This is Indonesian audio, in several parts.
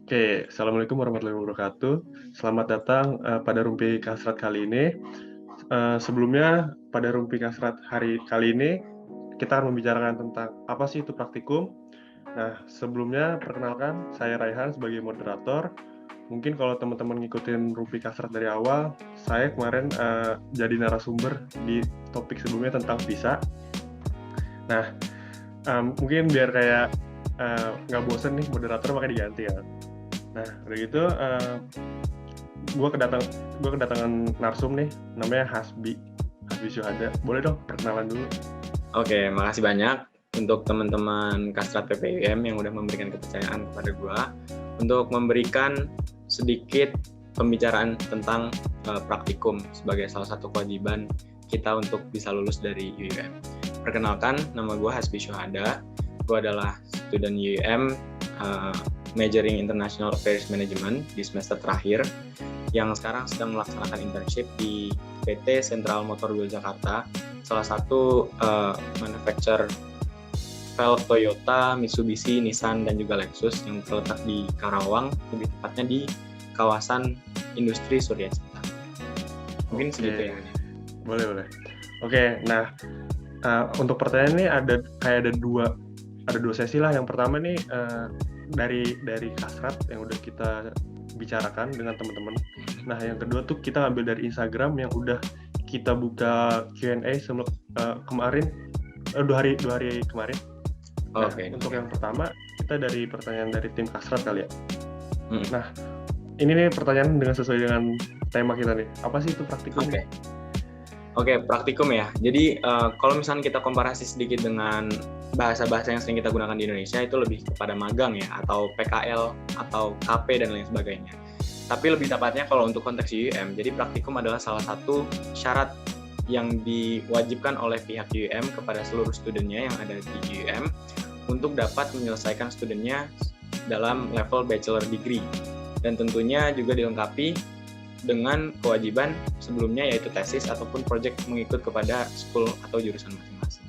Oke, Assalamualaikum warahmatullahi wabarakatuh. Selamat datang pada Rumpi Kasrat kali ini. Sebelumnya, pada Rumpi Kasrat hari kali ini, kita akan membicarakan tentang apa sih itu praktikum. Nah, sebelumnya, perkenalkan, saya Raihan sebagai moderator. Mungkin kalau teman-teman ngikutin Rumpi Kasrat dari awal, saya kemarin jadi narasumber di topik sebelumnya tentang visa. Nah, mungkin biar kayak nggak bosen nih moderator, makanya diganti ya. Nah, udah gitu, gue kedatangan narsum nih, namanya Hasbi Syuhada. Boleh dong perkenalan dulu. Oke, makasih banyak untuk teman-teman Kastrat PPIM yang udah memberikan kepercayaan kepada gue untuk memberikan sedikit pembicaraan tentang praktikum sebagai salah satu kewajiban kita untuk bisa lulus dari UUM. Perkenalkan, nama gue Hasbi Syuhada. Gue adalah student UUM majoring International Affairs Management di semester terakhir yang sekarang sedang melaksanakan internship di PT Central Motor Wheel Jakarta, salah satu manufacturer velg Toyota, Mitsubishi, Nissan, dan juga Lexus yang terletak di Karawang, lebih tepatnya di kawasan industri Surya Cipta. Mungkin segitu ya. Boleh. Oke, nah untuk pertanyaan ini ada dua sesi lah. Yang pertama nih dari Kasrat yang udah kita bicarakan dengan teman-teman. Nah, yang kedua tuh kita ambil dari Instagram yang udah kita buka Q&A kemarin, 2 hari kemarin. Nah, untuk yang pertama, kita dari pertanyaan dari tim Kasrat kali ya. Nah, ini nih pertanyaan sesuai dengan tema kita nih. Apa sih itu praktikum? Oke, praktikum ya. Jadi kalau misalnya kita komparasi sedikit dengan bahasa-bahasa yang sering kita gunakan di Indonesia, itu lebih kepada magang ya, atau PKL, atau KP, dan lain sebagainya. Tapi lebih tepatnya kalau untuk konteks UUM, jadi praktikum adalah salah satu syarat yang diwajibkan oleh pihak UUM kepada seluruh studennya yang ada di UUM untuk dapat menyelesaikan studennya dalam level bachelor degree. Dan tentunya juga dilengkapi dengan kewajiban sebelumnya yaitu tesis ataupun project mengikut kepada school atau jurusan masing-masing.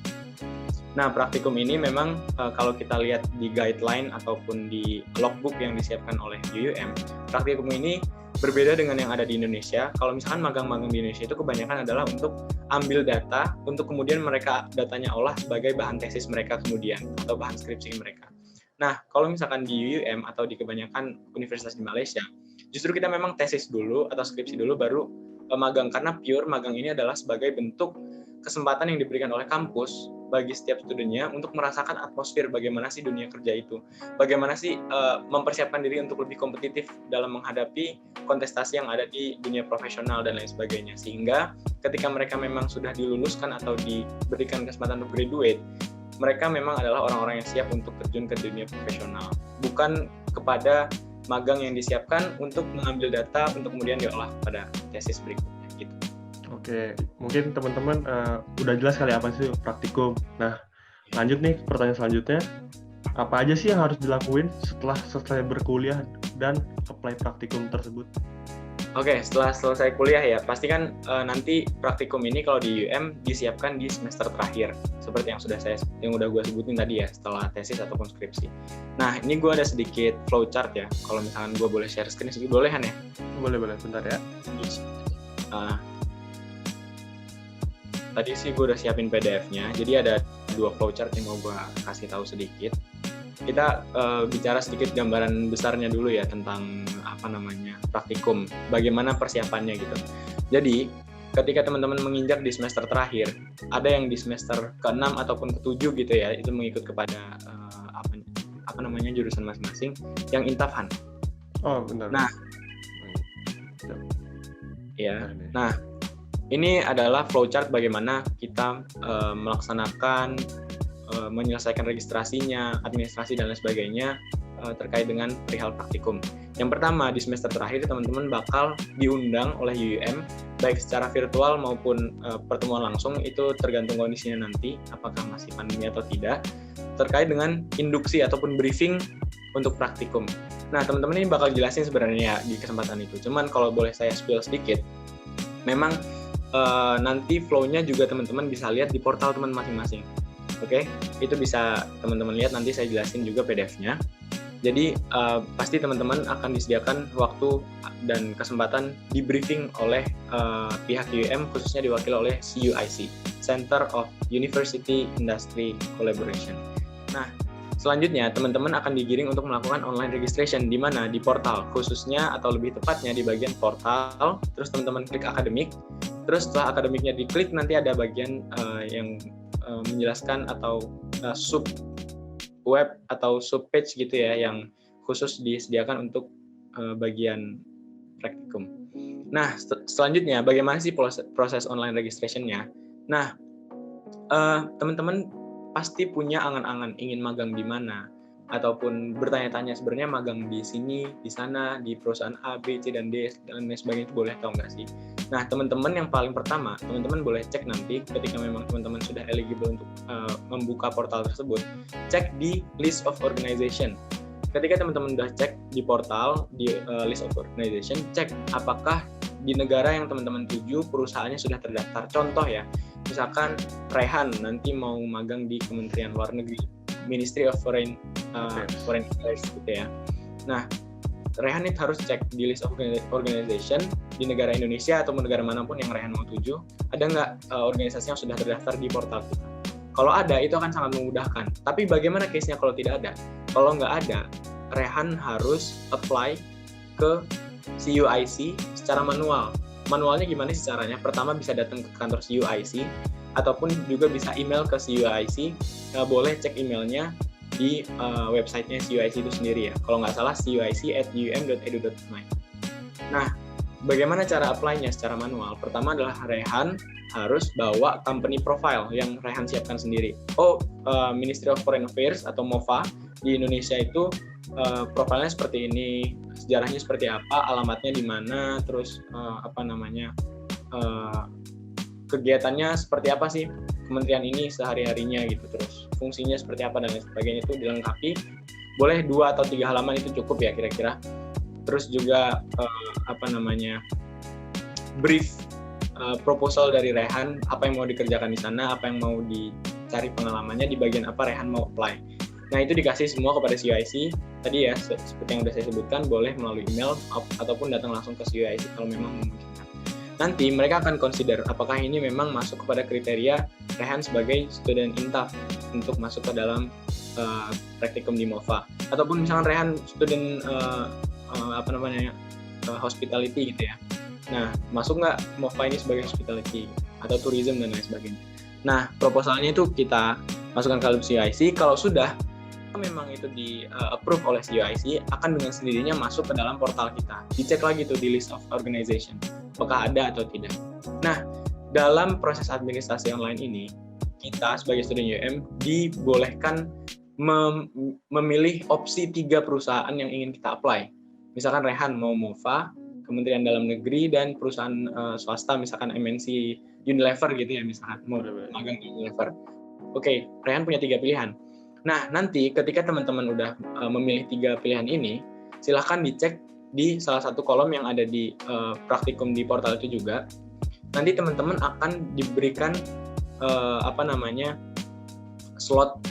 Nah, praktikum ini memang kalau kita lihat di guideline ataupun di logbook yang disiapkan oleh UUM, praktikum ini berbeda dengan yang ada di Indonesia. Kalau misalkan magang-magang di Indonesia itu kebanyakan adalah untuk ambil data, untuk kemudian mereka datanya olah sebagai bahan tesis mereka kemudian, atau bahan skripsi mereka. Nah, kalau misalkan di UUM atau di kebanyakan universitas di Malaysia, justru kita memang tesis dulu atau skripsi dulu baru magang, karena pure magang ini adalah sebagai bentuk kesempatan yang diberikan oleh kampus bagi setiap studennya untuk merasakan atmosfer bagaimana sih dunia kerja itu, bagaimana sih mempersiapkan diri untuk lebih kompetitif dalam menghadapi kontestasi yang ada di dunia profesional dan lain sebagainya, sehingga ketika mereka memang sudah diluluskan atau diberikan kesempatan untuk graduate, mereka memang adalah orang-orang yang siap untuk terjun ke dunia profesional, bukan kepada magang yang disiapkan untuk mengambil data untuk kemudian diolah pada tesis berikutnya gitu. Oke, mungkin teman-teman udah jelas kali apa sih praktikum. Nah, lanjut nih pertanyaan selanjutnya. Apa aja sih yang harus dilakuin setelah selesai berkuliah dan apply praktikum tersebut? Oke, setelah selesai kuliah ya, pasti kan nanti praktikum ini kalau di UM disiapkan di semester terakhir, seperti yang udah gue sebutin tadi ya, setelah tesis ataupun skripsi. Nah, ini gue ada sedikit flowchart ya, kalau misalkan gue boleh share screen sedikit, boleh Han ya? Boleh, bentar ya. Tadi sih gue udah siapin PDF-nya, jadi ada 2 flowchart yang mau gue kasih tahu sedikit. Kita bicara sedikit gambaran besarnya dulu ya tentang praktikum, bagaimana persiapannya gitu. Jadi ketika teman-teman menginjak di semester terakhir, ada yang di semester ke-6 ataupun ke-7 gitu ya, itu mengikut kepada jurusan masing-masing yang intafan. Oh, benar. Nah, ya. Nah, ini adalah flowchart bagaimana kita melaksanakan menyelesaikan registrasinya, administrasi dan lain sebagainya terkait dengan perihal praktikum. Yang pertama, di semester terakhir teman-teman bakal diundang oleh UUM baik secara virtual maupun pertemuan langsung, itu tergantung kondisinya nanti apakah masih pandemi atau tidak, terkait dengan induksi ataupun briefing untuk praktikum. Nah, teman-teman ini bakal jelasin sebenarnya di kesempatan itu. Cuman kalau boleh saya spill sedikit, memang nanti flow-nya juga teman-teman bisa lihat di portal teman masing-masing. Oke, itu bisa teman-teman lihat, nanti saya jelasin juga PDF-nya. Jadi pasti teman-teman akan disediakan waktu dan kesempatan di briefing oleh pihak UUM, khususnya diwakili oleh CUIC, Center of University Industry Collaboration. Nah, selanjutnya teman-teman akan digiring untuk melakukan online registration di mana? Di portal, khususnya atau lebih tepatnya di bagian portal. Terus teman-teman klik akademik. Terus setelah akademiknya diklik, nanti ada bagian yang menjelaskan atau sub web atau sub page gitu ya, yang khusus disediakan untuk bagian praktikum. Nah, selanjutnya bagaimana sih proses online registration-nya? Nah, teman-teman pasti punya angan-angan ingin magang di mana, ataupun bertanya-tanya sebenarnya magang di sini, di sana, di perusahaan A, B, C, dan D, dan lain sebagainya, itu boleh atau enggak sih? Nah, teman-teman yang paling pertama, teman-teman boleh cek nanti ketika memang teman-teman sudah eligible untuk membuka portal tersebut, cek di list of organization. Ketika teman-teman sudah cek di portal, di list of organization, cek apakah di negara yang teman-teman tuju perusahaannya sudah terdaftar. Contoh ya, misalkan Rehan nanti mau magang di Kementerian Luar Negeri, Ministry of Foreign Affairs gitu ya. Nah, Rehan itu harus cek di list of organization di negara Indonesia atau negara manapun yang Rehan mau tuju, ada nggak organisasi yang sudah terdaftar di portal kita. Kalau ada, itu akan sangat memudahkan. Tapi bagaimana case-nya kalau tidak ada? Kalau nggak ada, Rehan harus apply ke CUIC secara manual. Manualnya gimana sih caranya? Pertama bisa datang ke kantor CUIC, ataupun juga bisa email ke CUIC. Boleh cek emailnya di websitenya CUIC itu sendiri ya. Kalau nggak salah cuic@uum.edu.my. Nah, bagaimana cara apply-nya secara manual? Pertama adalah Rehan harus bawa company profile yang Rehan siapkan sendiri. Ministry of Foreign Affairs atau MOFA di Indonesia itu profilnya seperti ini, sejarahnya seperti apa, alamatnya di mana, terus kegiatannya seperti apa sih kementerian ini sehari-harinya gitu, terus fungsinya seperti apa dan lain sebagainya, itu dilengkapi. Boleh 2 atau 3 halaman itu cukup ya kira-kira. Terus juga brief proposal dari Rehan, apa yang mau dikerjakan di sana, apa yang mau dicari pengalamannya, di bagian apa Rehan mau apply. Nah, itu dikasih semua kepada CUIC. Tadi ya, seperti yang sudah saya sebutkan, boleh melalui email ataupun datang langsung ke CUIC kalau memang memungkinkan. Nanti mereka akan consider apakah ini memang masuk kepada kriteria Rehan sebagai student intaf untuk masuk ke dalam praktikum di MOFA. Ataupun misalkan Rehan student hospitality gitu ya. Nah, masuk nggak MOFA ini sebagai hospitality atau tourism dan lain sebagainya. Nah, proposalnya itu kita masukkan ke dalam CUIC. Kalau sudah memang itu di approve oleh CUIC, akan dengan sendirinya masuk ke dalam portal kita. Dicek lagi tuh di list of organization, apakah ada atau tidak. Nah, dalam proses administrasi online ini, kita sebagai student UM dibolehkan memilih opsi 3 perusahaan yang ingin kita apply. Misalkan Rehan mau MOFA, Kementerian Dalam Negeri, dan perusahaan swasta, misalkan MNC Unilever gitu ya, misalkan mau magang di Unilever. Oke, Rehan punya 3 pilihan. Nah, nanti ketika teman-teman udah memilih 3 pilihan ini, silahkan dicek di salah satu kolom yang ada di praktikum di portal itu juga. Nanti teman-teman akan diberikan slot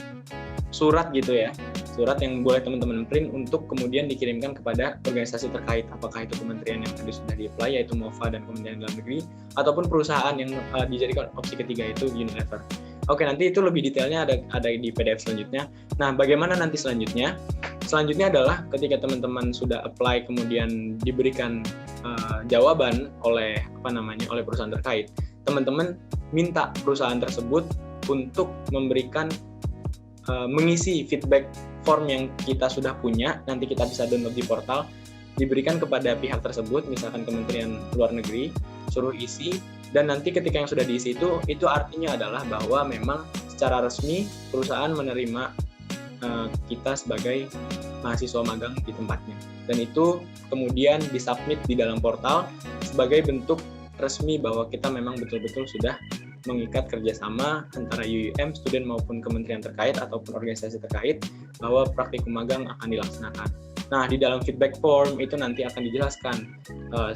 surat gitu ya, surat yang boleh teman-teman print untuk kemudian dikirimkan kepada organisasi terkait, apakah itu kementerian yang tadi sudah di-apply yaitu MOFA dan Kementerian Dalam Negeri, ataupun perusahaan yang dijadikan opsi ketiga itu Unilever. Oke, nanti itu lebih detailnya ada di PDF selanjutnya. Nah, bagaimana nanti selanjutnya? Selanjutnya adalah ketika teman-teman sudah apply kemudian diberikan jawaban oleh oleh perusahaan terkait, teman-teman minta perusahaan tersebut untuk memberikan mengisi feedback form yang kita sudah punya, nanti kita bisa download di portal, diberikan kepada pihak tersebut, misalkan Kementerian Luar Negeri, suruh isi, dan nanti ketika yang sudah diisi itu artinya adalah bahwa memang secara resmi perusahaan menerima kita sebagai mahasiswa magang di tempatnya, dan itu kemudian disubmit di dalam portal sebagai bentuk resmi bahwa kita memang betul-betul sudah mengikat kerjasama antara UUM, student maupun kementerian terkait ataupun organisasi terkait bahwa praktikum magang akan dilaksanakan. Nah, di dalam feedback form itu nanti akan dijelaskan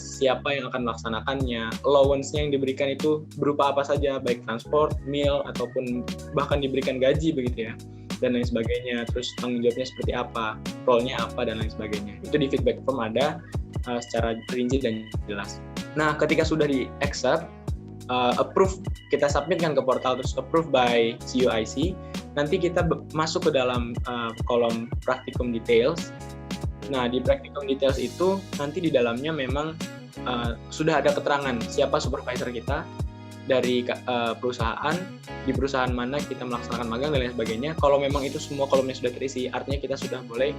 siapa yang akan melaksanakannya, allowance-nya yang diberikan itu berupa apa saja, baik transport, meal, ataupun bahkan diberikan gaji begitu ya. dan lain sebagainya, terus tanggung jawabnya seperti apa, role-nya apa, dan lain sebagainya. Itu di feedback form ada secara rinci dan jelas. Nah, ketika sudah di accept, approve, kita submitkan ke portal, terus approve by CUIC, nanti kita masuk ke dalam kolom practicum details. Nah, di practicum details itu nanti di dalamnya memang sudah ada keterangan siapa supervisor kita dari perusahaan, di perusahaan mana kita melaksanakan magang dan lain sebagainya. Kalau memang itu semua kolomnya sudah terisi, artinya kita sudah boleh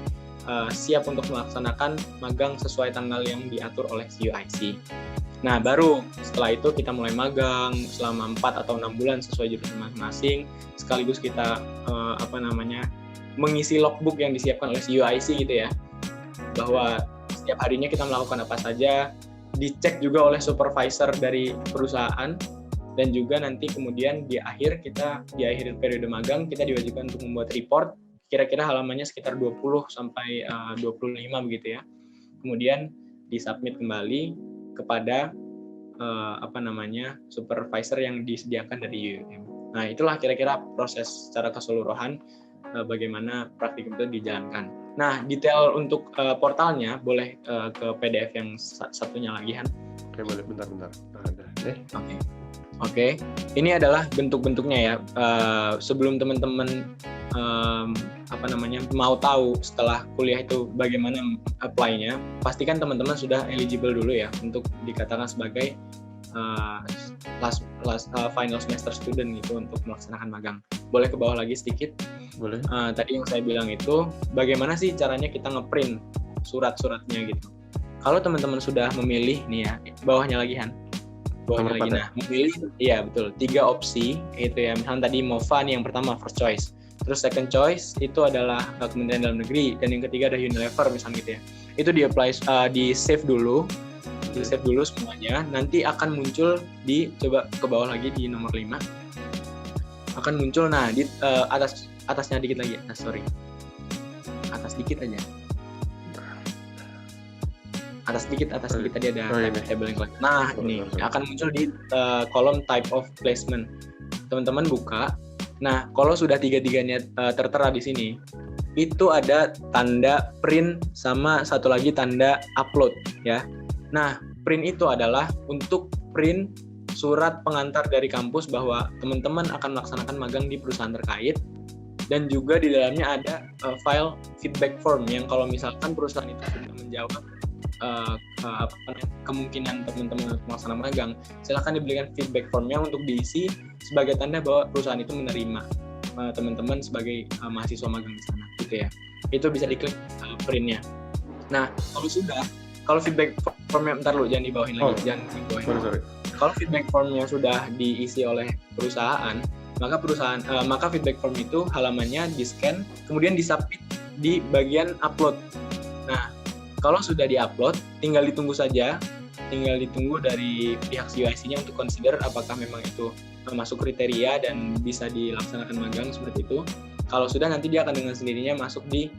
siap untuk melaksanakan magang sesuai tanggal yang diatur oleh CUIC. Nah, baru setelah itu kita mulai magang selama 4 atau 6 bulan sesuai jurusan masing-masing, sekaligus kita mengisi logbook yang disiapkan oleh CUIC gitu ya, bahwa setiap harinya kita melakukan apa saja, dicek juga oleh supervisor dari perusahaan, dan juga nanti kemudian di akhir periode magang kita diwajibkan untuk membuat report, kira-kira halamannya sekitar 20 sampai 25 begitu ya. Kemudian disubmit kembali kepada supervisor yang disediakan dari UUM. Nah, itulah kira-kira proses secara keseluruhan bagaimana praktikum itu dijalankan. Nah, detail untuk portalnya boleh ke PDF yang satunya lagi, Han. Oke, boleh, bentar. Ada. Oke. Ini adalah bentuk-bentuknya ya. Sebelum teman-teman mau tahu setelah kuliah itu bagaimana apply-nya, pastikan teman-teman sudah eligible dulu ya untuk dikatakan sebagai final semester student gitu untuk melaksanakan magang. Boleh ke bawah lagi sedikit? Boleh. Tadi yang saya bilang itu bagaimana sih caranya kita ngeprint surat-suratnya gitu. Kalau teman-teman sudah memilih nih ya, bawahnya lagi Han. Bawahnya lagi. Nah, memilih, iya betul, 3 opsi itu ya. Misalnya tadi MOFA nih yang pertama first choice. Terus second choice itu adalah Kementerian Dalam Negeri, dan yang ketiga ada Unilever misalnya gitu ya. Itu di save dulu, semuanya. Nanti akan muncul coba ke bawah lagi di nomor 5. Akan muncul, nah di atasnya dikit lagi, atas dikit aja. Atas dikit tadi ada table yang lain. Nah, ini akan muncul di kolom type of placement. Teman-teman buka. Nah, kalau sudah tiga-tiganya tertera di sini, itu ada tanda print sama satu lagi tanda upload ya. Nah, print itu adalah untuk print surat pengantar dari kampus bahwa teman-teman akan melaksanakan magang di perusahaan terkait, dan juga di dalamnya ada file feedback form yang kalau misalkan perusahaan itu sudah menjawab kemungkinan teman-teman untuk melaksanakan magang, silakan diberikan feedback formnya untuk diisi sebagai tanda bahwa perusahaan itu menerima teman-teman sebagai mahasiswa magang di sana gitu ya. Itu bisa diklik printnya. Nah, kalau feedback formnya, jangan dibawahin lagi, jangan dibawahin. Sorry. Kalau feedback formnya sudah diisi oleh perusahaan, maka feedback form itu halamannya di-scan, kemudian disubmit di bagian upload. Nah, kalau sudah di-upload, tinggal ditunggu dari pihak CUIC-nya untuk consider apakah memang itu masuk kriteria dan bisa dilaksanakan magang seperti itu. Kalau sudah, nanti dia akan dengan sendirinya masuk di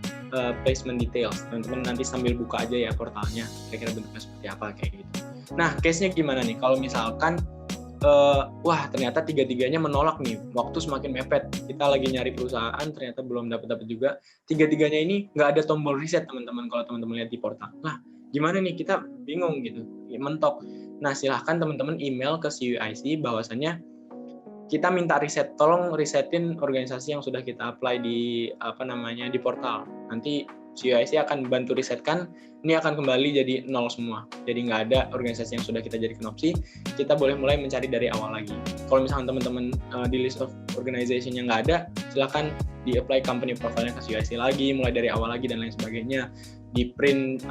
placement details. Teman-teman nanti sambil buka aja ya portalnya, kira-kira bentuknya seperti apa kayak gitu. Nah, case-nya gimana nih? Kalau misalkan ternyata tiga-tiganya menolak nih, waktu semakin mepet, kita lagi nyari perusahaan, ternyata belum dapat juga. Tiga-tiganya ini nggak ada tombol reset teman-teman, kalau teman-teman lihat di portal. Lah, gimana nih, kita bingung gitu, mentok. Nah, silahkan teman-teman email ke CUIC bahwasannya kita minta reset, tolong resetin organisasi yang sudah kita apply di di portal. Nanti CUIC akan bantu resetkan, ini akan kembali jadi 0 semua. Jadi nggak ada organisasi yang sudah kita jadikan opsi, kita boleh mulai mencari dari awal lagi. Kalau misalkan teman-teman di list of organization yang nggak ada, silakan di-apply company profile-nya ke CUIC lagi, mulai dari awal lagi dan lain sebagainya. Di print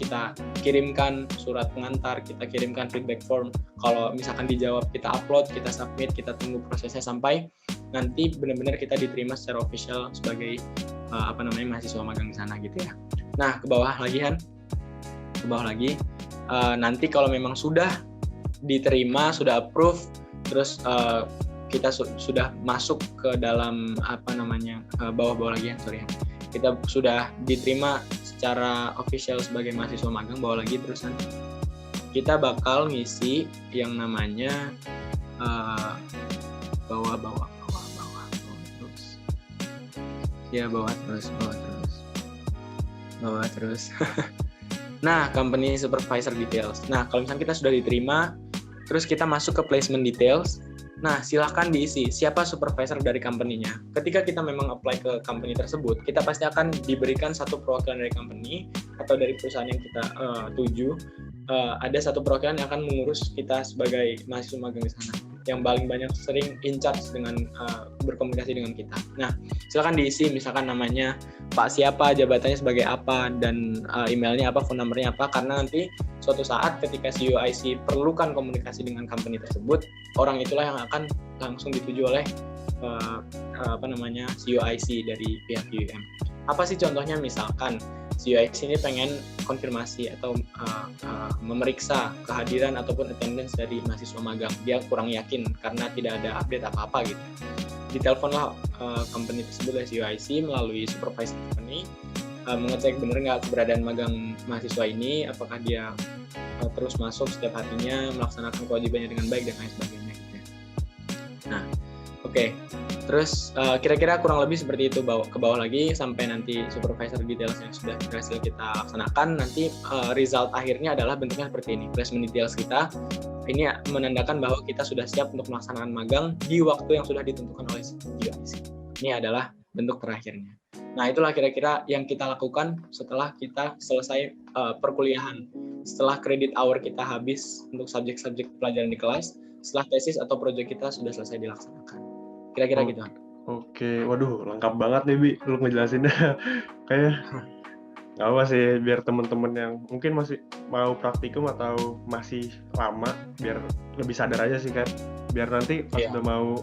kita kirimkan surat pengantar, kita kirimkan feedback form. Kalau misalkan dijawab, kita upload, kita submit, kita tunggu prosesnya sampai nanti benar-benar kita diterima secara official sebagai mahasiswa magang di sana gitu ya. Nah, ke bawah lagi Han, ke bawah lagi. Nanti kalau memang sudah diterima, sudah approve, terus kita sudah masuk ke dalam bawah lagi Han, sorry. Kita sudah diterima secara official sebagai mahasiswa magang, bawah lagi terusan. Kita bakal ngisi yang namanya bawah terus. Ya, bawa terus. Nah, company supervisor details. Nah, kalau misalnya kita sudah diterima, terus kita masuk ke placement details. Nah, silahkan diisi siapa supervisor dari company-nya. Ketika kita memang apply ke company tersebut, kita pasti akan diberikan satu perwakilan dari company atau dari perusahaan yang kita tuju. Ada satu perwakilan yang akan mengurus kita sebagai mahasiswa magang di sana, yang paling banyak sering in charge dengan berkomunikasi dengan kita. Nah, silakan diisi misalkan namanya Pak siapa, jabatannya sebagai apa, dan emailnya apa, phone number-nya apa, karena nanti suatu saat ketika CUIC perlukan komunikasi dengan company tersebut, orang itulah yang akan langsung dituju oleh CUIC dari pihak UM. Apa sih contohnya? Misalkan CUIC ini pengen konfirmasi atau memeriksa kehadiran ataupun attendance dari mahasiswa magang. Dia kurang yakin karena tidak ada update apa-apa gitu. Ditelepon company tersebut oleh CUIC melalui supervisor company, mengecek benar nggak keberadaan magang mahasiswa ini, apakah dia terus masuk setiap harinya, melaksanakan kewajibannya dengan baik dan lain sebagainya gitu ya. Nah, oke. Terus kira-kira kurang lebih seperti itu ke bawah lagi sampai nanti supervisor details yang sudah berhasil kita laksanakan. Nanti result akhirnya adalah bentuknya seperti ini. Placement details kita ini menandakan bahwa kita sudah siap untuk melaksanakan magang di waktu yang sudah ditentukan oleh CUIC. Ini adalah bentuk terakhirnya. Nah, itulah kira-kira yang kita lakukan setelah kita selesai perkuliahan. Setelah credit hour kita habis untuk subjek-subjek pelajaran di kelas, setelah tesis atau proyek kita sudah selesai dilaksanakan. Kira-kira gitu. Oke, waduh lengkap banget nih Bi, lu ngejelasinnya. Kayak nggak apa sih, biar temen-temen yang mungkin masih mau praktikum atau masih lama, biar lebih sadar aja sih kan. Biar nanti pas udah mau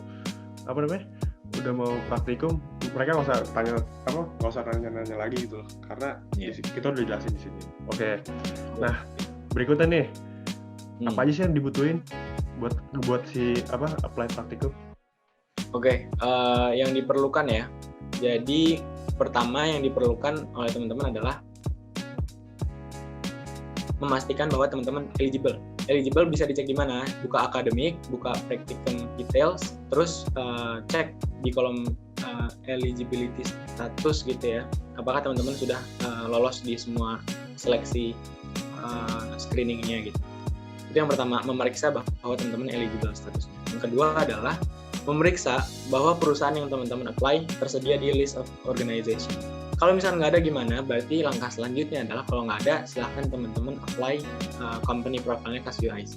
udah mau praktikum, mereka nggak usah tanya-tanya lagi gitu loh, karena kita udah jelasin di sini. Oke. Nah, berikutnya nih, apa aja sih yang dibutuhin buat si apply praktikum? Oke, yang diperlukan ya. Jadi pertama yang diperlukan oleh teman-teman adalah memastikan bahwa teman-teman eligible. Eligible bisa dicek di mana? Buka akademik, buka practicum details, terus cek di kolom eligibility status gitu ya. Apakah teman-teman sudah lolos di semua seleksi screeningnya gitu. Itu yang pertama, memeriksa bahwa teman-teman eligible statusnya. Yang kedua adalah memeriksa bahwa perusahaan yang teman-teman apply tersedia di list of organization. Kalau misalnya nggak ada gimana, berarti langkah selanjutnya adalah kalau nggak ada, silahkan teman-teman apply company profile-nya ke CUIC.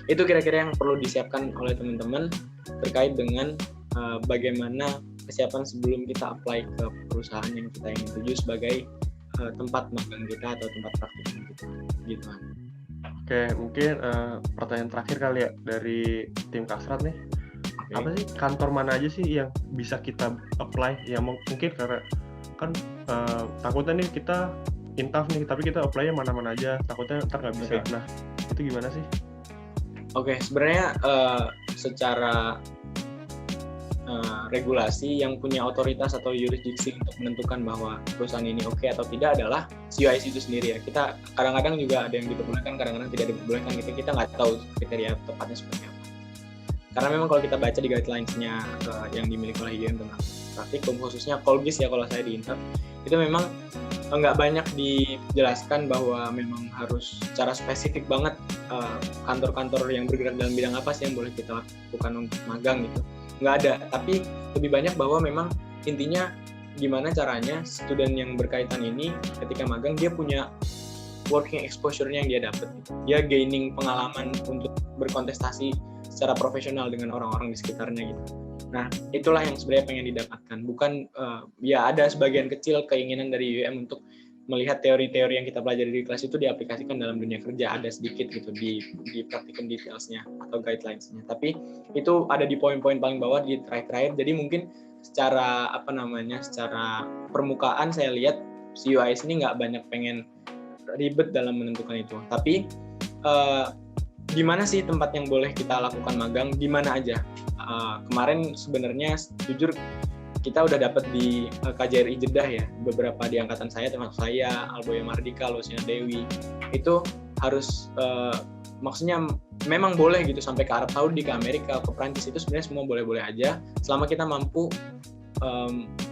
Itu kira-kira yang perlu disiapkan oleh teman-teman terkait dengan bagaimana kesiapan sebelum kita apply ke perusahaan yang kita ingin tuju sebagai tempat magang kita atau tempat praktikum kita. Gitu. Oke, mungkin pertanyaan terakhir kali ya dari tim Kasrat nih. Apa sih kantor mana aja sih yang bisa kita apply? Ya mungkin karena kan takutnya nih kita intaf nih, tapi kita apply-nya mana-mana aja, takutnya ntar nggak bisa. Nah, itu gimana sih? Oke, sebenarnya secara regulasi yang punya otoritas atau yurisdiksi untuk menentukan bahwa perusahaan ini oke atau tidak adalah CUIC itu sendiri ya. Kita kadang-kadang juga ada yang diperbolehkan, kadang-kadang tidak diperbolehkan gitu. Kita nggak tahu kriteria tepatnya seperti apa. Karena memang kalau kita baca di guidelines-nya yang dimiliki oleh UM tentang praktikum, khususnya Kolgis ya kalau saya di Intap, itu memang nggak banyak dijelaskan bahwa memang harus secara spesifik banget kantor-kantor yang bergerak dalam bidang apa sih yang boleh kita lakukan untuk magang gitu. Nggak ada, tapi lebih banyak bahwa memang intinya gimana caranya student yang berkaitan ini ketika magang dia punya working exposure-nya yang dia dapat. Dia gaining pengalaman untuk berkontestasi secara profesional dengan orang-orang di sekitarnya gitu. Nah, itulah yang sebenarnya pengen didapatkan. Bukan ya ada sebagian kecil keinginan dari UM untuk melihat teori-teori yang kita pelajari di kelas itu diaplikasikan dalam dunia kerja, ada sedikit gitu di practicum details-nya atau guidelines-nya. Tapi itu ada di poin-poin paling bawah di terakhir-terakhir. Jadi mungkin secara secara permukaan saya lihat CUIC ini nggak banyak pengen ribet dalam menentukan itu. Tapi di mana sih tempat yang boleh kita lakukan magang? Di mana aja? Kemarin sebenarnya jujur kita udah dapat di KJRI Jeddah ya, beberapa di angkatan saya, termasuk saya, Alboya Mardika, Luciana Dewi, itu harus maksudnya memang boleh gitu sampai ke Arab Saudi, ke Amerika, ke Prancis, itu sebenarnya semua boleh-boleh aja selama kita mampu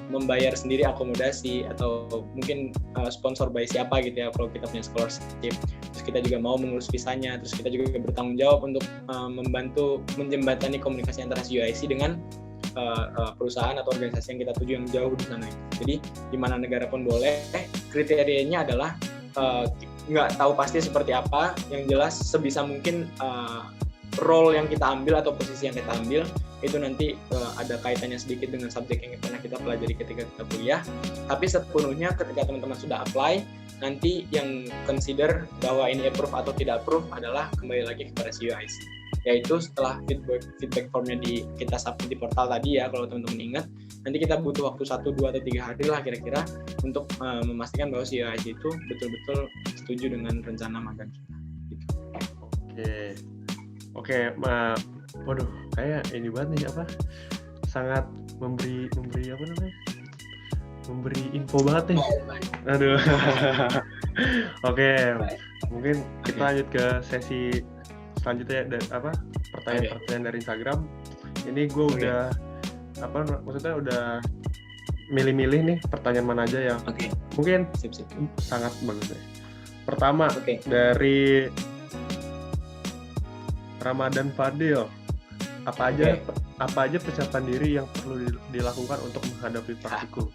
membayar sendiri akomodasi atau mungkin sponsor by siapa gitu ya kalau kita punya scholarship. Terus kita juga mau mengurus visanya, terus kita juga bertanggung jawab untuk membantu menjembatani komunikasi antara CUIC dengan perusahaan atau organisasi yang kita tuju yang jauh di sana. Jadi di mana negara pun boleh, kriterianya adalah nggak tahu pasti seperti apa, yang jelas sebisa mungkin role yang kita ambil atau posisi yang kita ambil itu nanti ada kaitannya sedikit dengan subjek yang pernah kita pelajari ketika kita kuliah, tapi sepenuhnya ketika teman-teman sudah apply, nanti yang consider bahwa ini approve atau tidak approve adalah kembali lagi kepada CUIC, yaitu setelah feedback formnya kita submit di portal tadi ya, kalau teman-teman ingat, nanti kita butuh waktu 1, 2, atau 3 hari lah kira-kira untuk memastikan bahwa CUIC itu betul-betul setuju dengan rencana magang kita. Gitu. Oke, waduh, kayak ini banget nih sangat memberi apa namanya? Memberi info banget nih. Aduh. Oke, mungkin kita lanjut ke sesi selanjutnya pertanyaan-pertanyaan dari Instagram. Ini gue udah maksudnya udah milih-milih nih pertanyaan mana aja yang mungkin sangat bagus deh. Pertama dari Ramadan Fadil, apa aja persiapan diri yang perlu dilakukan untuk menghadapi praktikum?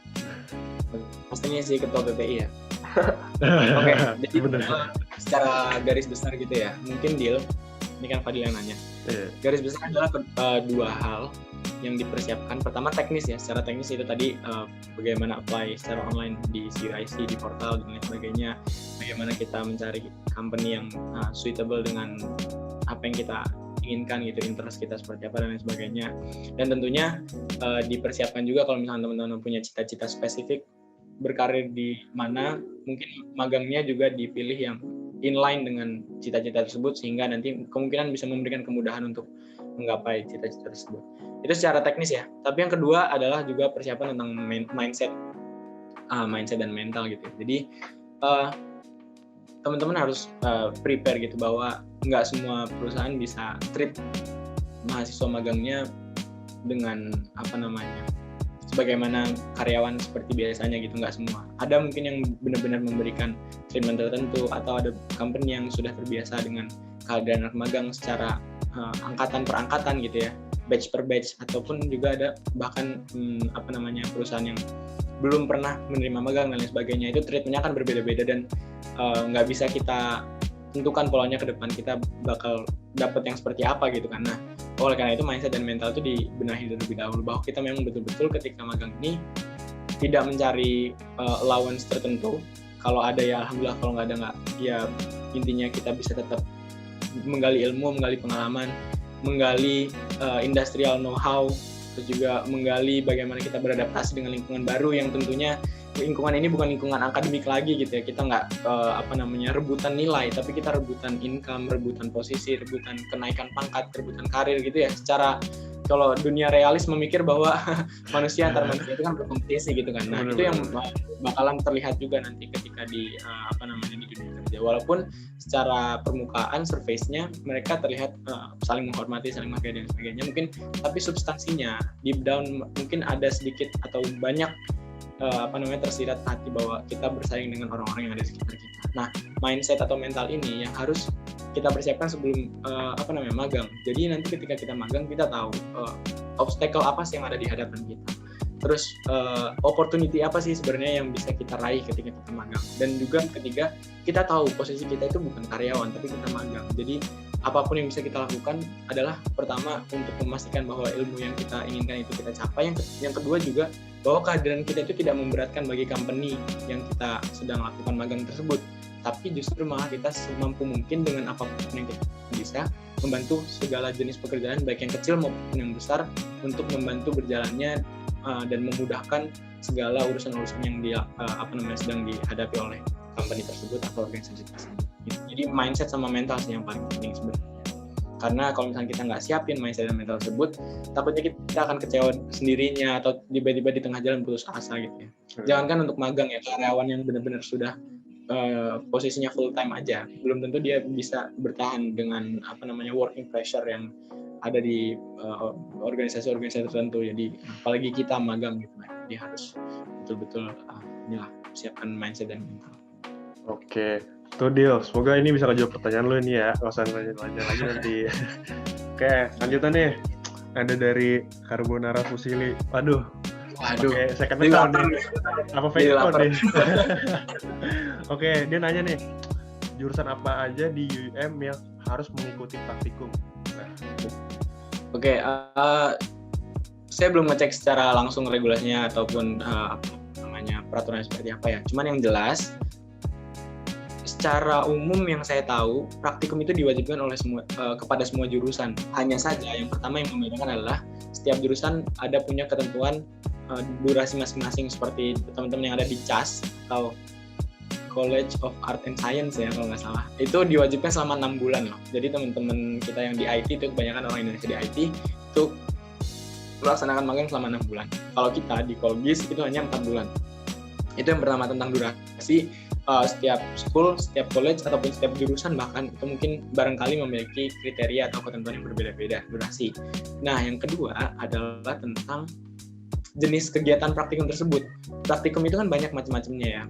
Pastinya sih ketua PPI ya. Jadi secara garis besar gitu ya, mungkin Dil, ini kan Fadil yang nanya. Garis besar adalah 2 hal yang dipersiapkan. Pertama teknis ya, secara teknis itu tadi bagaimana apply secara online di CUIC, di portal dan lain sebagainya. Bagaimana kita mencari company yang suitable dengan apa yang kita inginkan gitu, interest kita seperti apa dan lain sebagainya. Dan tentunya dipersiapkan juga kalau misalnya teman-teman punya cita-cita spesifik berkarir di mana, mungkin magangnya juga dipilih yang inline dengan cita-cita tersebut sehingga nanti kemungkinan bisa memberikan kemudahan untuk menggapai cita-cita tersebut. Itu secara teknis ya. Tapi yang kedua adalah juga persiapan tentang mindset dan mental gitu. Jadi teman-teman harus prepare gitu bahwa nggak semua perusahaan bisa treat mahasiswa magangnya dengan sebagaimana karyawan seperti biasanya gitu, nggak semua. Ada mungkin yang benar-benar memberikan treatment tertentu atau ada company yang sudah terbiasa dengan kehadiran anak magang secara angkatan per angkatan gitu ya, batch per batch, ataupun juga ada bahkan perusahaan yang belum pernah menerima magang dan lain sebagainya. Itu treatmentnya akan berbeda-beda dan nggak bisa kita tentukan polanya ke depan kita bakal dapat yang seperti apa gitu kan. Nah, oleh karena itu mindset dan mental itu dibenahi terlebih dahulu bahwa kita memang betul-betul ketika magang ini tidak mencari allowance tertentu. Kalau ada ya alhamdulillah, kalau nggak ada nggak. Ya intinya kita bisa tetap menggali ilmu, menggali pengalaman, menggali industrial know-how, terus juga menggali bagaimana kita beradaptasi dengan lingkungan baru yang tentunya lingkungan ini bukan lingkungan akademik lagi gitu ya. Kita nggak rebutan nilai, tapi kita rebutan income, rebutan posisi, rebutan kenaikan pangkat, rebutan karir gitu ya. Secara kalau dunia realis memikir bahwa manusia antar manusia itu kan berkompetisi gitu kan. Nah, itu yang bakalan terlihat juga nanti ketika di di dunia kerja. Walaupun secara permukaan surface-nya mereka terlihat saling menghormati, saling menghargai dan sebagainya. Mungkin tapi substansinya deep down mungkin ada sedikit atau banyak tersirat hati bahwa kita bersaing dengan orang-orang yang ada di sekitar kita. Nah, mindset atau mental ini yang harus kita persiapkan sebelum magang. Jadi nanti ketika kita magang kita tahu obstacle apa sih yang ada di hadapan kita. Terus opportunity apa sih sebenarnya yang bisa kita raih ketika kita magang. Dan juga ketiga, kita tahu posisi kita itu bukan karyawan tapi kita magang. Jadi apapun yang bisa kita lakukan adalah pertama untuk memastikan bahwa ilmu yang kita inginkan itu kita capai. Yang kedua juga bahwa kehadiran kita itu tidak memberatkan bagi company yang kita sedang lakukan magang tersebut, tapi justru malah kita semampu mungkin dengan apapun yang kita bisa membantu segala jenis pekerjaan baik yang kecil maupun yang besar untuk membantu berjalannya dan memudahkan segala urusan-urusan yang sedang dihadapi oleh company tersebut atau organisasi tersebut. Jadi mindset sama mental sih yang paling penting sebenarnya. Karena kalau misalnya kita nggak siapin mindset dan mental tersebut, takutnya kita akan kecewa sendirinya atau tiba-tiba di tengah jalan putus asa gitu ya. Jangankan untuk magang ya, karyawan yang benar-benar sudah posisinya full time aja, belum tentu dia bisa bertahan dengan working pressure yang ada di organisasi-organisasi tertentu. Jadi apalagi kita magang gitu, dia harus betul-betul siapkan mindset dan mental. Oke, tuh Dil, semoga ini bisa ngejawab pertanyaan lu nih ya, nggak usah nanya lagi nanti. Oke, lanjutan nih, ada dari Carbonara Fusili. Waduh, saya kenal nih, apa fake account nih? Oke, dia nanya nih, jurusan apa aja di UIM yang harus mengikuti praktikum? Nah. Oke, saya belum ngecek secara langsung regulasinya ataupun peraturannya seperti apa ya. Cuman yang jelas, secara umum yang saya tahu, praktikum itu diwajibkan oleh kepada semua jurusan. Hanya saja yang pertama yang membedakan adalah setiap jurusan ada punya ketentuan durasi masing-masing, seperti teman-teman yang ada di CAS atau College of Art and Science ya kalau nggak salah. Itu diwajibkan selama 6 bulan loh. Jadi teman-teman kita yang di IT itu, kebanyakan orang Indonesia di IT itu melaksanakan magang selama 6 bulan. Kalau kita di Kolgis itu hanya 4 bulan. Itu yang pertama tentang durasi. Setiap school, setiap college, ataupun setiap jurusan bahkan itu mungkin barangkali memiliki kriteria atau ketentuan yang berbeda-beda durasi. Nah, yang kedua adalah tentang jenis kegiatan praktikum tersebut. Praktikum itu kan banyak macam-macamnya ya.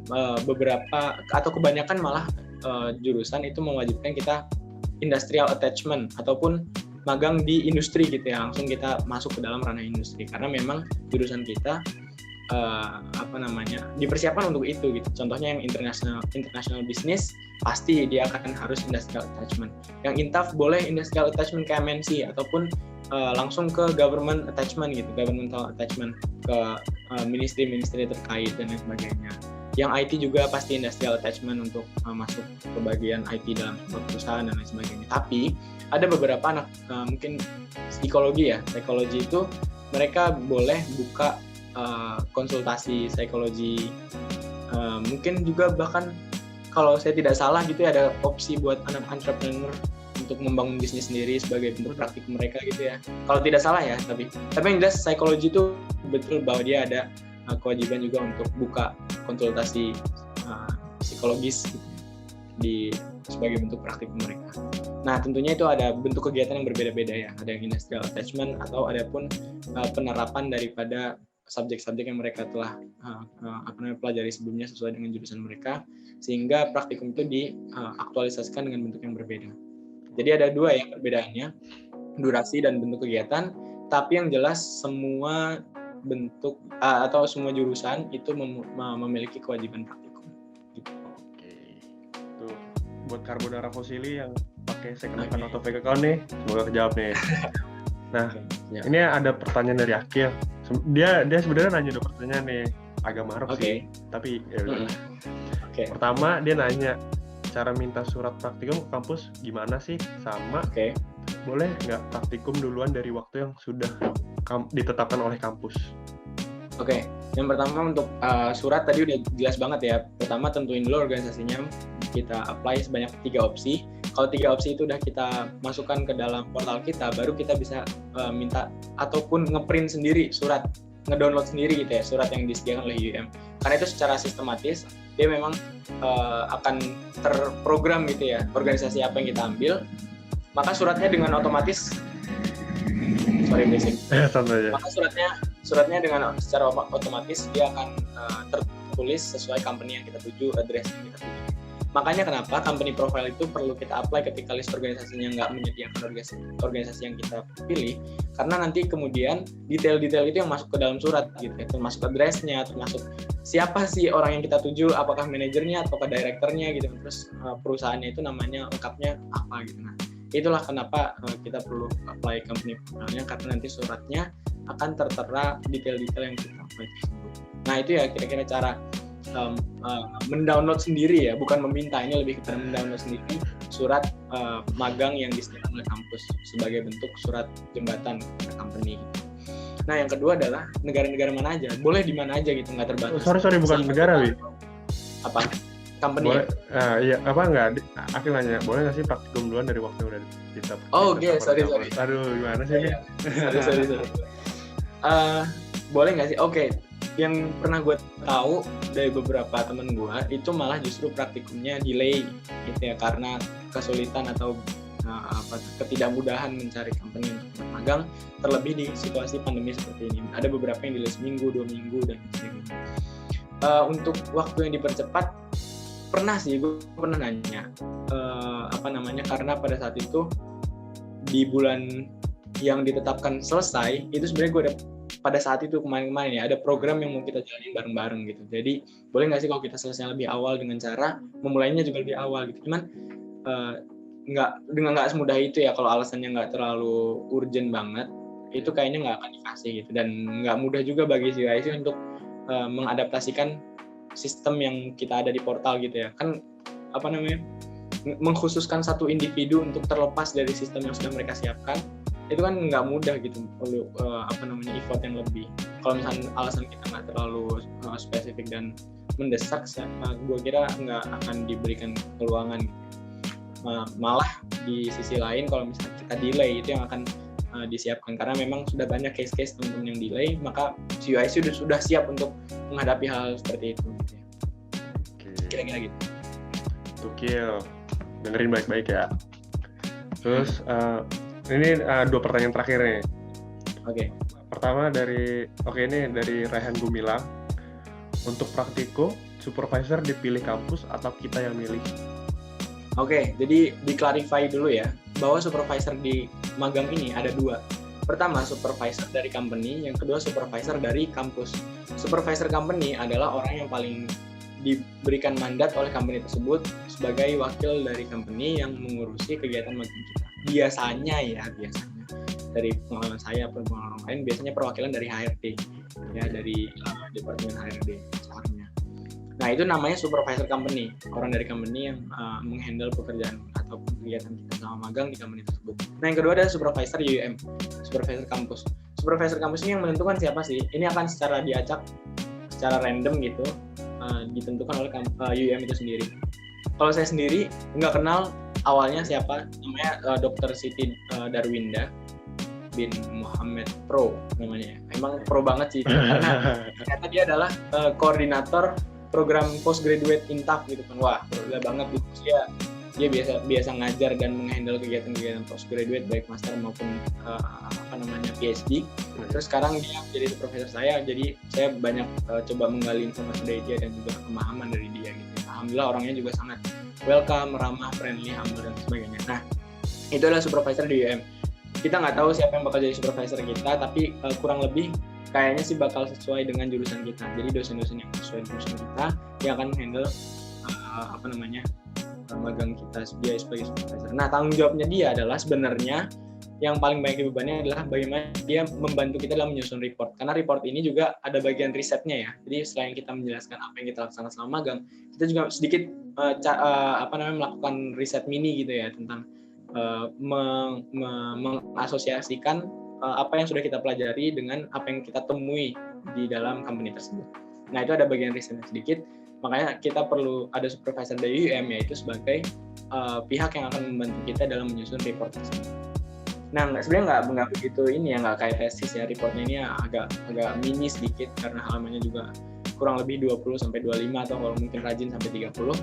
Beberapa atau kebanyakan malah jurusan itu mewajibkan kita industrial attachment ataupun magang di industri gitu ya. Langsung kita masuk ke dalam ranah industri karena memang jurusan kita dipersiapkan untuk itu gitu. Contohnya yang international business pasti dia akan harus industrial attachment. Yang INTAF boleh industrial attachment ke MNC ataupun langsung ke government attachment gitu, governmental attachment ke ministry terkait dan lain sebagainya. Yang IT juga pasti industrial attachment untuk masuk ke bagian IT dalam sebuah perusahaan dan lain sebagainya. Tapi ada beberapa anak mungkin psikologi itu mereka boleh buka konsultasi psikologi, mungkin juga bahkan kalau saya tidak salah gitu ya, ada opsi buat anak entrepreneur untuk membangun bisnis sendiri sebagai bentuk praktikum mereka gitu ya, kalau tidak salah ya. Tapi yang jelas psikologi itu betul bahwa dia ada kewajiban juga untuk buka konsultasi psikologis gitu, di sebagai bentuk praktikum mereka. Nah, tentunya itu ada bentuk kegiatan yang berbeda-beda ya, ada yang industrial attachment atau ada pun penerapan daripada subjek-subjek yang mereka telah pelajari sebelumnya sesuai dengan jurusan mereka, sehingga praktikum itu diaktualisasikan dengan bentuk yang berbeda. Jadi ada dua ya perbedaannya, durasi dan bentuk kegiatan, tapi yang jelas semua bentuk atau semua jurusan itu memiliki kewajiban praktikum. Gitu. Oke, tuh buat Carbonara Fusili yang pakai second account atau fake account nih, semoga kejawab nih. Nah, ini ada pertanyaan dari Akil. Dia sebenarnya nanya 2 pertanyaan nih, agak marah sih, tapi ya udah. Pertama dia nanya cara minta surat praktikum ke kampus gimana sih, sama boleh nggak praktikum duluan dari waktu yang sudah ditetapkan oleh kampus? Oke, yang pertama untuk surat tadi udah jelas banget ya. Pertama tentuin dulu organisasinya, kita apply sebanyak 3 opsi. Kalau 3 opsi itu udah kita masukkan ke dalam portal kita, baru kita bisa minta ataupun ngeprint sendiri surat, ngedownload sendiri gitu ya, surat yang disediakan oleh UIM. Karena itu secara sistematis, dia memang akan terprogram gitu ya, organisasi apa yang kita ambil, maka suratnya dengan otomatis, maka suratnya dengan secara otomatis dia akan tertulis sesuai company yang kita tuju, address yang kita tuju. Makanya kenapa company profile itu perlu kita apply ketika list organisasinya nggak menyediakan organisasi yang kita pilih, karena nanti kemudian detail-detail itu yang masuk ke dalam surat gitu, termasuk address-nya, termasuk siapa sih orang yang kita tuju, apakah manajernya ataukah direkturnya gitu, terus perusahaannya itu namanya lengkapnya apa gitu. Nah, itulah kenapa kita perlu apply company profile-nya, karena nanti suratnya akan tertera detail-detail yang kita apply tersebut. Nah, itu ya kira-kira cara mendownload sendiri ya, bukan meminta, ini lebih kepada mendownload sendiri surat magang yang disediakan oleh kampus sebagai bentuk surat jembatan ke company. Nah, yang kedua adalah negara-negara mana aja, boleh di mana aja gitu, nggak terbatas. Sorry bukan negara, Wi. Apa? Company. Boleh, iya, apa enggak? Aku nanya, boleh nggak sih praktikum duluan dari waktu udah kita? Oke, sorry. Aduh, gimana sih ini? Sorry. Boleh nggak sih? Oke. Yang pernah gue tahu dari beberapa temen gue itu malah justru praktikumnya delay gitu ya, karena kesulitan atau ketidakmudahan mencari company untuk magang, terlebih di situasi pandemi seperti ini. Ada beberapa yang delay seminggu, 2 minggu, dan sebagainya. Untuk waktu yang dipercepat, pernah sih, gue pernah nanya, karena pada saat itu, di bulan yang ditetapkan selesai, itu sebenarnya gue ada pada saat itu kemarin-kemarin ya, ada program yang mau kita jalani bareng-bareng gitu. Jadi boleh nggak sih kalau kita selesai lebih awal dengan cara memulainya juga lebih awal gitu. Cuman nggak semudah itu ya, kalau alasannya nggak terlalu urgent banget, itu kayaknya nggak akan dikasih gitu. Dan nggak mudah juga bagi CYC untuk mengadaptasikan sistem yang kita ada di portal gitu ya. Kan mengkhususkan satu individu untuk terlepas dari sistem yang sudah mereka siapkan, itu kan nggak mudah gitu, perlu effort yang lebih. Kalau misalnya alasan kita nggak terlalu spesifik dan mendesak, gue kira nggak akan diberikan peluangan gitu. Malah di sisi lain, kalau misalnya kita delay, itu yang akan disiapkan, karena memang sudah banyak case-case teman-teman yang delay, maka CYC sudah siap untuk menghadapi hal seperti itu gitu ya. Kira-kira gitu. Tukil, dengerin baik-baik ya. Terus ini 2 pertanyaan terakhir nih. Oke. Pertama dari Rehan Gumilang. Untuk praktiko, supervisor dipilih kampus atau kita yang milih? Oke, jadi di-clarify dulu ya, bahwa supervisor di magang ini ada 2. Pertama, supervisor dari company, yang kedua supervisor dari kampus. Supervisor company adalah orang yang paling diberikan mandat oleh company tersebut sebagai wakil dari company yang mengurusi kegiatan magang kita. Biasanya dari pengalaman saya atau pengalaman lain, biasanya perwakilan dari HRD ya, dari departemen HRD seharusnya. Nah, itu namanya supervisor company, orang dari company yang menghandle pekerjaan atau kegiatan kita sama magang di company tersebut. Nah, yang kedua adalah supervisor UM, supervisor kampus. Supervisor kampus ini yang menentukan siapa sih. Ini akan secara diacak, secara random gitu, ditentukan oleh UM itu sendiri. Kalau saya sendiri nggak kenal awalnya siapa, namanya Dr. Siti Darwinda bin Muhammad Pro namanya. Emang pro banget sih, karena ternyata dia adalah koordinator program postgraduate INTAF gitu kan. Wah, berbeda banget gitu. Dia biasa ngajar dan menghandle kegiatan-kegiatan postgraduate baik master maupun PhD. Terus sekarang dia jadi supervisor saya, jadi saya banyak coba menggali informasi dari dia dan juga pemahaman dari dia gitu. Alhamdulillah orangnya juga sangat welcome, ramah, friendly, humble, dan sebagainya. Nah, itu adalah supervisor di UM. Kita nggak tahu siapa yang bakal jadi supervisor kita, tapi kurang lebih kayaknya sih bakal sesuai dengan jurusan kita. Jadi dosen-dosen yang sesuai jurusan kita yang akan handle magang kita dia sebagai supervisor. Nah, tanggung jawabnya dia adalah sebenarnya yang paling banyak dibebannya adalah bagaimana dia membantu kita dalam menyusun report. Karena report ini juga ada bagian risetnya ya. Jadi selain kita menjelaskan apa yang kita lakukan selama magang, kita juga sedikit melakukan riset mini gitu ya, tentang mengasosiasikan apa yang sudah kita pelajari dengan apa yang kita temui di dalam company tersebut. Nah, itu ada bagian risetnya sedikit. Makanya kita perlu ada supervisor dari UM, yaitu sebagai pihak yang akan membantu kita dalam menyusun report tersebut. Nah, sebenarnya nggak begitu ini ya, nggak kayak tesis ya, reportnya ini agak mini sedikit karena halamannya juga kurang lebih 20-25 atau kalau mungkin rajin sampai 30.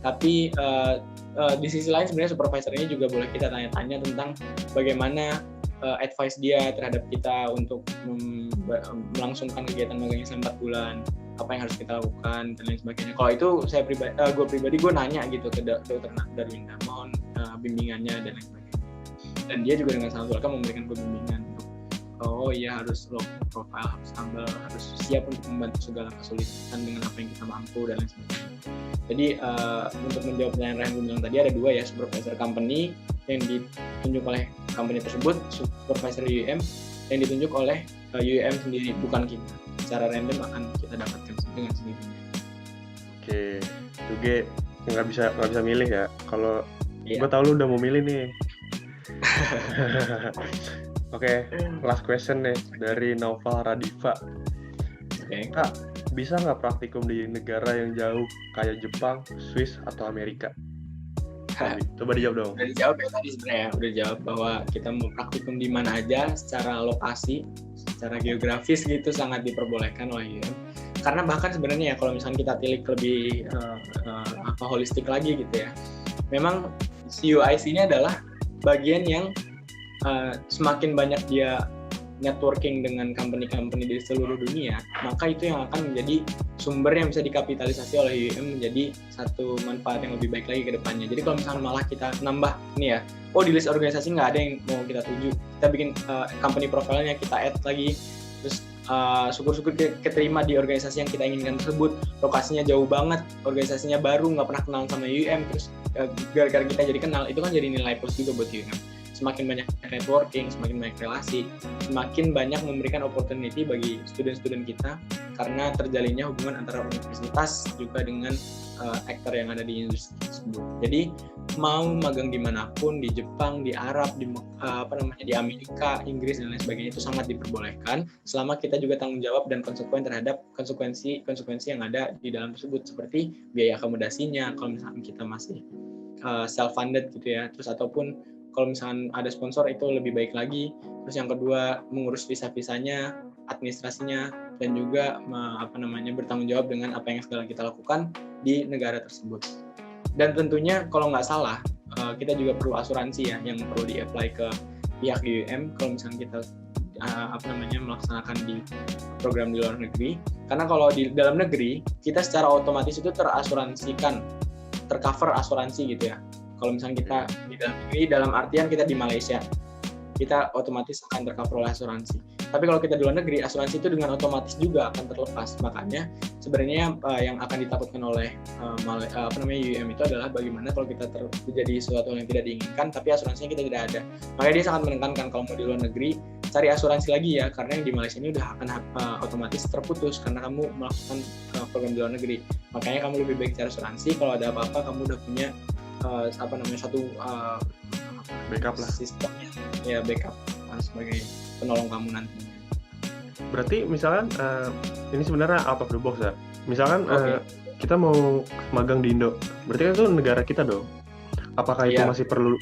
Tapi di sisi lain sebenarnya supervisor ini juga boleh kita tanya-tanya tentang bagaimana advice dia terhadap kita untuk melangsungkan kegiatan magangnya selama 4 bulan, apa yang harus kita lakukan dan lain sebagainya. Kalau itu gue pribadi nanya gitu ke Dr. Darwinda, mohon bimbingannya dan lain sebagainya. Dan dia juga dengan sangat welcome memberikan bimbingan untuk harus low profile, harus humble, harus siap untuk membantu segala kesulitan dengan apa yang kita mampu dan lain sebagainya. Jadi untuk menjawab pertanyaan Rehan bilang tadi ada 2 ya, supervisor company yang ditunjuk oleh company tersebut, supervisor UM yang ditunjuk oleh UM sendiri, bukan kita. Secara random akan kita dapatkan dengan sendirinya. Oke, juga nggak bisa milih ya. Kalau gue tahu lu udah mau milih nih. Oke, last question nih dari Naufal Radifa. Kak, bisa nggak praktikum di negara yang jauh kayak Jepang, Swiss, atau Amerika? Coba dijawab dong. Udah dijawab ya tadi sebenarnya, udah jawab bahwa kita mau praktikum di mana aja secara lokasi, secara geografis gitu sangat diperbolehkan oleh UM. Karena bahkan sebenarnya ya kalau misalnya kita tilik lebih holistik lagi gitu ya, memang CUIC ini adalah bagian yang semakin banyak dia networking dengan company-company di seluruh dunia, maka itu yang akan menjadi sumber yang bisa dikapitalisasi oleh UIM menjadi satu manfaat yang lebih baik lagi ke depannya. Jadi kalau misalnya malah kita nambah nih ya, di list organisasi nggak ada yang mau kita tuju, kita bikin company profile-nya, kita add lagi, terus syukur-syukur keterima di organisasi yang kita inginkan tersebut, lokasinya jauh banget, organisasinya baru, nggak pernah kenal sama UIM, terus gara-gara kita jadi kenal, itu kan jadi nilai plus juga buat UIM. Semakin banyak networking, semakin banyak relasi, semakin banyak memberikan opportunity bagi student-student kita karena terjalinnya hubungan antara universitas juga dengan aktor yang ada di industri tersebut. Jadi mau magang dimanapun, di Jepang, di Arab, di Amerika, Inggris dan lain sebagainya itu sangat diperbolehkan selama kita juga tanggung jawab dan konsekuen terhadap konsekuensi yang ada di dalam tersebut, seperti biaya akomodasinya kalau misalkan kita masih self funded gitu ya, terus ataupun kalau misalkan ada sponsor itu lebih baik lagi. Terus yang kedua, mengurus visa-visanya, administrasinya, dan juga bertanggung jawab dengan apa yang segala kita lakukan di negara tersebut. Dan tentunya kalau nggak salah, kita juga perlu asuransi ya yang perlu di-apply ke pihak UIM kalau misalkan kita melaksanakan di program di luar negeri. Karena kalau di dalam negeri, kita secara otomatis itu terasuransikan, tercover asuransi gitu ya. Kalau misalnya kita di dalam negeri, dalam artian kita di Malaysia, kita otomatis akan tercover oleh asuransi. Tapi kalau kita di luar negeri, asuransi itu dengan otomatis juga akan terlepas. Makanya sebenarnya yang akan ditakutkan oleh UIM itu adalah bagaimana kalau kita terjadi sesuatu yang tidak diinginkan, tapi asuransinya kita tidak ada. Makanya dia sangat menekankan kalau mau di luar negeri, cari asuransi lagi ya, karena yang di Malaysia ini udah akan otomatis terputus karena kamu melakukan program di luar negeri. Makanya kamu lebih baik cari asuransi. Kalau ada apa-apa, kamu udah punya satu backup lah, sistemnya ya, backup sebagai penolong kamu nantinya. Berarti misalkan ini sebenarnya out of the box ya. Misalkan kita mau magang di Indo, berarti kan itu negara kita dong. Apakah itu masih perlu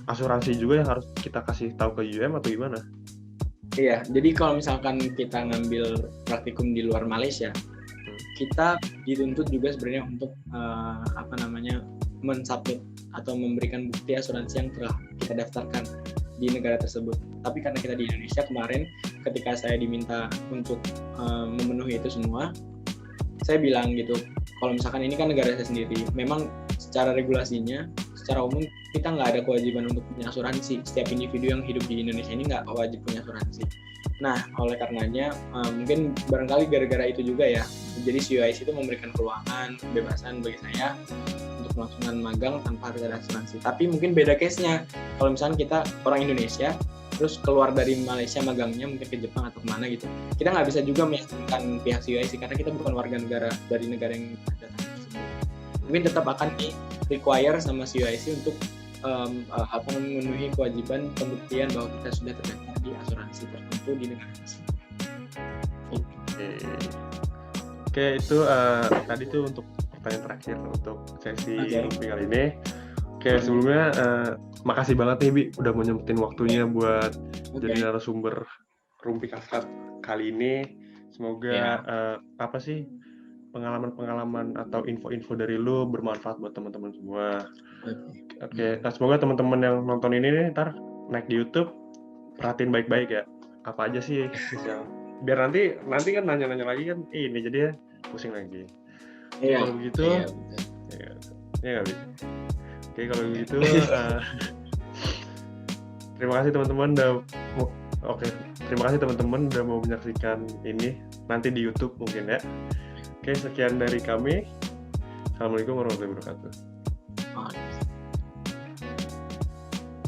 asuransi juga yang harus kita kasih tahu ke UIM atau gimana? Iya, jadi kalau misalkan kita ngambil praktikum di luar Malaysia, kita dituntut juga sebenarnya untuk mensubmit atau memberikan bukti asuransi yang telah kita daftarkan di negara tersebut. Tapi karena kita di Indonesia, kemarin ketika saya diminta untuk memenuhi itu semua, saya bilang gitu, kalau misalkan ini kan negara saya sendiri, memang secara regulasinya, secara umum kita nggak ada kewajiban untuk punya asuransi. Setiap individu yang hidup di Indonesia ini nggak wajib punya asuransi. Nah, oleh karenanya mungkin barangkali gara-gara itu juga ya, jadi CUIC itu memberikan peluangan, kebebasan bagi saya untuk melakukan magang tanpa harus ada asuransi. Tapi mungkin beda case-nya, kalau misalnya kita orang Indonesia, terus keluar dari Malaysia magangnya mungkin ke Jepang atau kemana gitu, kita nggak bisa juga meyakinkan pihak CUIC karena kita bukan warga negara dari negara yang datang tersebut. Mungkin tetap akan di-require sama CUIC untuk memenuhi kewajiban pembuktian bahwa kita sudah terdaftar di asuransi tertentu di negara tersebut. Oke, itu tadi tuh untuk pertanyaan terakhir untuk sesi Rumpi kali ini. Oke, sebelumnya makasih banget nih Bi udah mau nyempetin waktunya buat jadi narasumber Rumpi Kasrat kali ini. Semoga pengalaman-pengalaman atau info-info dari lu bermanfaat buat teman-teman semua. Oke, semoga teman-teman yang nonton ini nih ntar naik di YouTube perhatiin baik-baik ya. Apa aja sih yang biar nanti kan nanya-nanya lagi kan ini jadi pusing lagi. Kalau begitu ya nggak bisa. Oke, kalau begitu terima kasih teman-teman udah mau menyaksikan ini nanti di YouTube mungkin ya. Oke, sekian dari kami. Assalamualaikum warahmatullahi wabarakatuh.